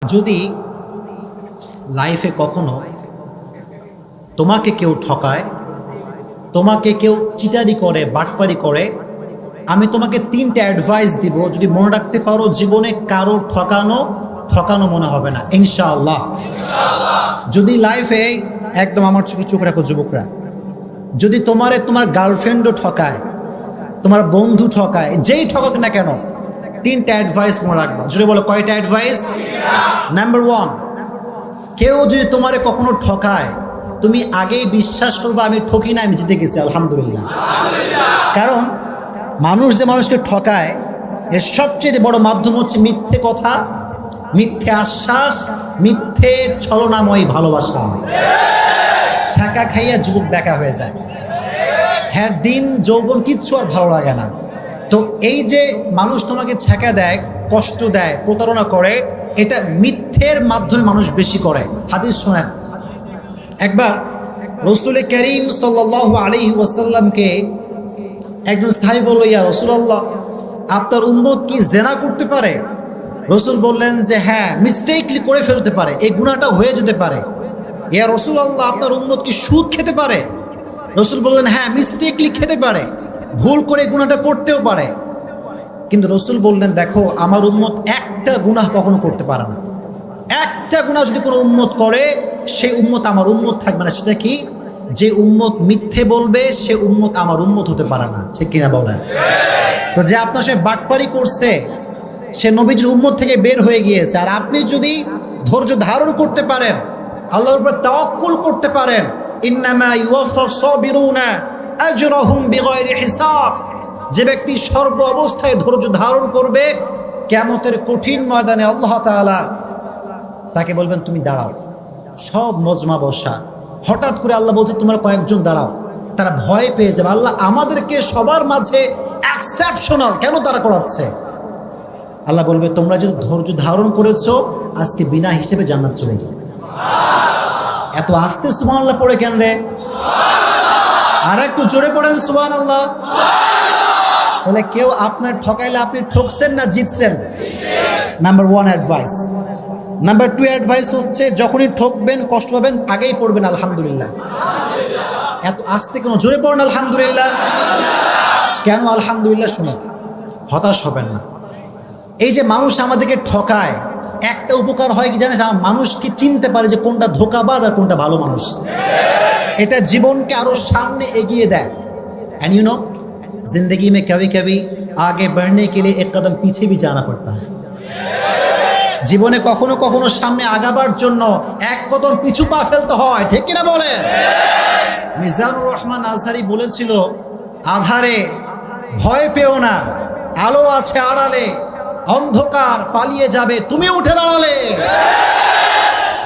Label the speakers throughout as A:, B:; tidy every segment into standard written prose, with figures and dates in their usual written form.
A: যদি লাইফে কখনো তোমাকে কেউ ঠকায়, তোমাকে কেউ চিটারি করে, বাটপারি করে, আমি তোমাকে তিনটা অ্যাডভাইস দিব। যদি মনে রাখতে পারো, জীবনে কারো ঠকানো মনে হবে না ইনশাআল্লাহ। যদি লাইফে একদম আমার চোখে চোখ রাখো যুবকরা, যদি তোমার গার্লফ্রেন্ডও ঠকায়, তোমার বন্ধু ঠকায়, যেই ঠকাক না কেন, তিনটা অ্যাডভাইস মনে রাখবা। যদি বলো কয়টা অ্যাডভাইস? নাম্বার 1, কেউ যদি তোমারে কখনো ঠকায়, তুমি আগেই বিশ্বাস করবে আমি ঠকি না, আমি জিতে গেছি আলহামদুলিল্লাহ। কারণ মানুষ যে মানুষকে ঠকায়, এর সবচেয়ে বড় মাধ্যম হচ্ছে মিথ্যে কথা, মিথ্যে আশ্বাস, মিথ্যে ছলনাময় ভালোবাসা। ছাকা খাইয়া যুবক বেকা হয়ে যায়, হ্যাঁ দিন যৌবন কিচ্ছু আর ভালো লাগে না। তো এই যে মানুষ তোমাকে ছ্যাঁকা দেয়, কষ্ট দেয়, প্রতারণা করে, এটা মিথ্যের মাধ্যমে মানুষ বেশি করে। হাদিস শোনেন, একবার রাসূল করিম সাল্লাল্লাহু আলাইহি ওয়াসাল্লামকে একজন সাহাবী বলল, ইয়া রাসূলুল্লাহ, আপনার উম্মত কি জিনা করতে পারে? রাসূল বললেন যে হ্যাঁ, মিস্টেকলি করে ফেলতে পারে, এই গুনাহটা হয়ে যেতে পারে। ইয়া রাসূলুল্লাহ, আপনার উম্মত কি সুদ খেতে পারে? রাসূল বললেন হ্যাঁ, মিস্টেকলি খেতে পারে, ভুল করে গুনাহটা করতেও পারে। কিন্তু রাসূল বললেন দেখো, আমার উম্মত একটা গুনাহ কখনো করতে পারে না। একটা গুনাহ যদি কোনো উম্মত করে, সেই উম্মত আমার উম্মত থাকবে না। সেটা কি? যে উম্মত মিথ্যে বলবে, সে উম্মত আমার উম্মত হতে পারে না। ঠিক কিনা বলেন? তো যে আপনার সে বাটপারি করছে, সে নবীজির উম্মত থেকে বের হয়ে গিয়েছে। আর আপনি যদি ধৈর্য ধারণ করতে পারেন, আল্লাহর উপর তাওয়াক্কুল করতে পারেন, ইন্নামা ইউওয়াফাস সাবিরুনা আজরাহুম বিগাইরি হিসাব, যে ব্যক্তি সর্ব অবস্থায় ধৈর্য ধারণ করবে, কিয়ামতের কঠিন ময়দানে আল্লাহ তাআলা তাকে বলবেন তুমি দাঁড়াও। সব মজমা বসা, হঠাৎ করে আল্লাহ বলছে তোমরা কয়েকজন দাঁড়াও। তারা ভয় পেয়ে যাবে, আল্লাহ আমাদেরকে সবার মাঝে এক্সেপশনাল কেন তারা করাচ্ছে? আল্লাহ বলবে তোমরা যদি ধৈর্য ধারণ করেছো, আজকে বিনা হিসেবে জান্নাত চলে যাবে। এত আস্তে সুবহানাল্লাহ পড়ে কেন রে? আর একটু জোরে পড়েন সুবহানাল্লাহ। তাহলে কেউ আপনার ঠকাইলে আপনি ঠকছেন না জিতছেন? Number 1 advice. নাম্বার 2 অ্যাডভাইস হচ্ছে, যখনই ঠকবেন, কষ্ট পাবেন, আগেই পড়বেন আলহামদুলিল্লাহ। এত আস্তে কেন? জোরে পড়েন আলহামদুলিল্লাহ। কেন আলহামদুলিল্লাহ? শুনুন, হতাশ হবেন না। এই যে মানুষ আমাদেরকে ঠকায়, একটা উপকার হয় কি জানিস? মানুষ কি চিনতে পারে যে কোনটা ধোঁকাবাজ আর কোনটা ভালো মানুষ। এটা জীবনকে আরো সামনে এগিয়ে দেয়। एंड यू नो, जिंदगी में कभी कभी आगे बढ़ने के लिए एक कदम पीछे भी जाना पड़ता है। জীবনে কখনো কখনো সামনে আগাবার জন্য এক কদম পিছু পা ফেলতে হয়। ঠিক কিনা বলে? মিজানুর রহমান আজহারি বলেছিল, আধারে ভয় পেও না, আলো আছে আড়ালে, অন্ধকার পালিয়ে যাবে তুমি উঠে দাঁড়ালে।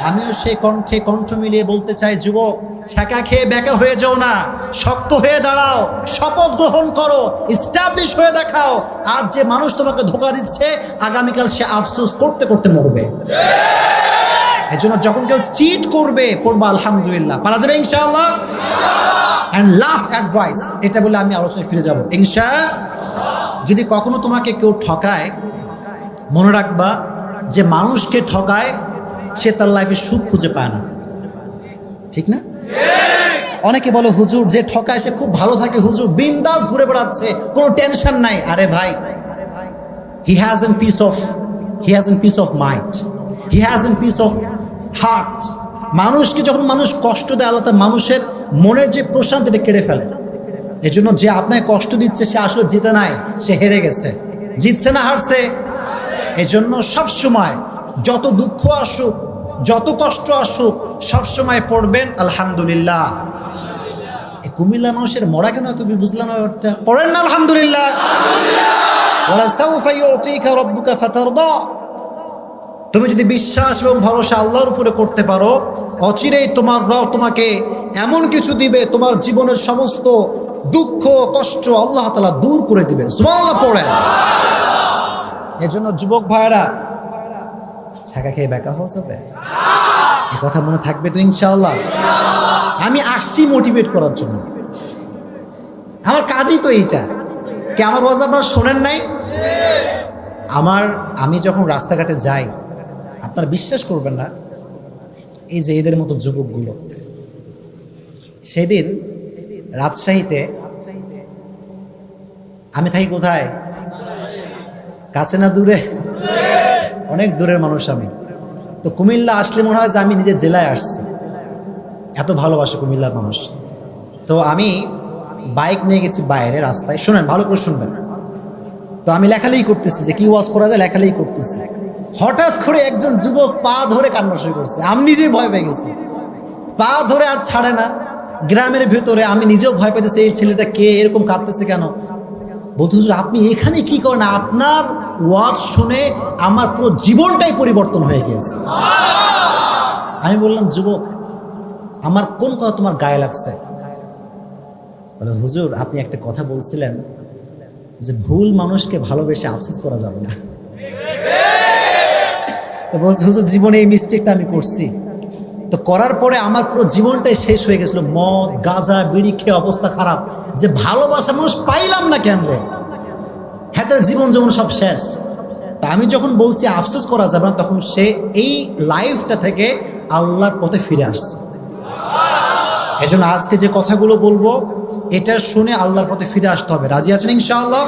A: আমিও সেই কণ্ঠে কণ্ঠ মিলিয়ে বলতে চাই, যুবক, ছ্যাঁকা খেয়ে বেঁকা হয়ে যাও না, শক্ত হয়ে দাঁড়াও, শপথ গ্রহণ করো, ইস্টাবলিশ হয়ে দেখাও। আর যে মানুষ তোমাকে ধোঁকা দিচ্ছে, আগামীকাল সে আফসোস করতে করতে মরবে। এই জন্য যখন কেউ চিট করবে, পড়বা আলহামদুলিল্লাহ, পারা যাবে ইনশাআল্লাহ। অ্যান্ড লাস্ট অ্যাডভাইস, এটা বলে আমি আলোচনায় ফিরে যাব ইনশাআল্লাহ। যদি কখনো তোমাকে কেউ ঠকায়, মনে রাখবা যে মানুষকে ঠকায়, সে তার লাইফে সুখ খুঁজে পায় না। ঠিক না? অনেকে বলে হুজুর, যে ঠকায় সে খুব ভালো থাকে, হুজুর বিন্দাস ঘুরে বেড়াচ্ছে, কোনো টেনশন নাই। আরে ভাই, he has N piece of mind, he has N piece of heart. মানুষকে যখন মানুষ কষ্ট দেয়, আল্লাহ তার মানুষের মনের যে প্রশান্তিটা কেড়ে ফেলে। এই জন্য যে আপনাকে কষ্ট দিচ্ছে, সে আসলে জিতে নাই, সে হেরে গেছে। জিতছে না হারছে? এই জন্য সবসময় যত দুঃখ আসুক, যত কষ্ট আসুক, সবসময় পড়বেন আলহামদুলিল্লাহ। এই কুমিল্লা মানুষের মরা কেন তুমি বুঝলাম না? পড়েন না আলহামদুলিল্লাহ। ওয়ালা সাউফা ইউতিকা রাব্বুকা ফাতারদা। তুমি যদি বিশ্বাস এবং ভরসা আল্লাহর উপরে করতে পারো, অচিরেই তোমার রব তোমাকে এমন কিছু দিবে, তোমার জীবনের সমস্ত দুঃখ কষ্ট আল্লাহ তাআলা দূর করে দিবে। সুবহানাল্লাহ পড়েন। এজন্য যুবক ভাইরা, ছ্যাঁকা খেয়ে বেকা হওয়া যাবে? এ কথা মনে থাকবে তো ইনশাআল্লাহ। আমি আসছি মোটিভেট করার জন্য, আমার কাজই তো এইটা। কি আমার ওয়াজ আপনারা শোনেন নাই? আমি যখন রাস্তাঘাটে যাই, আপনারা বিশ্বাস করবেন না, এই যে এদের মতো যুবকগুলো, সেদিন রাজশাহীতে, আমি থাকি কোথায়, কাছে না দূরে, অনেক দূরের মানুষ আমি। তো কুমিল্লা আসলে মনে হয় যে আমি নিজের জেলায় আসছি, এত ভালোবাসে কুমিল্লার মানুষ। তো আমি বাইক নিয়ে গেছি বাইরে রাস্তায়, শোনেন ভালো করে শুনবেন। তো আমি লেখালেখি করতেছি যে কি ওয়াজ করা যায়, লেখালেখি করতেছি। হঠাৎ করে একজন যুবক পা ধরে কান্না শুরু করছে, আমি নিজেই ভয় পেয়ে গেছি, পা ধরে আর ছাড়ে না। গ্রামের ভেতরে আমি নিজেও ভয় পেতেছি, এই ছেলেটা কে, এরকম কাঁদতেছে কেন। বলতে হুজুর আপনি এখানে কি করেন, আপনার ওয়াজ শুনে আমার পুরো জীবনটাই পরিবর্তন হয়ে গিয়েছে। আমি বললাম যুবক আমার কোন কথা তোমার গায়ে লাগছে? বলে হুজুর আপনি একটা কথা বলছিলেন যে ভুল মানুষকে ভালোবেসে আফসোস করা যাবে না। তো বলছে হুজুর জীবনে এই মিস্টেকটা আমি করছি, তো করার পরে আমার পুরো জীবনটাই শেষ হয়ে গেছিল, মদ গাঁজা বিড়ি খেয়ে অবস্থা খারাপ, যে ভালোবাসা মানুষ পাইলাম না কেন রে, হ্যাঁ জীবন যেমন সব শেষ। তা আমি যখন বলছি আফসোস করা যাবে না, তখন সে এই লাইফটা থেকে আল্লাহর পথে ফিরে আসছে। এজন্য আজকে যে কথাগুলো বলবো এটা শুনে আল্লাহর পথে ফিরে আসতে হবে। রাজি আছেন ইনশাআল্লাহ?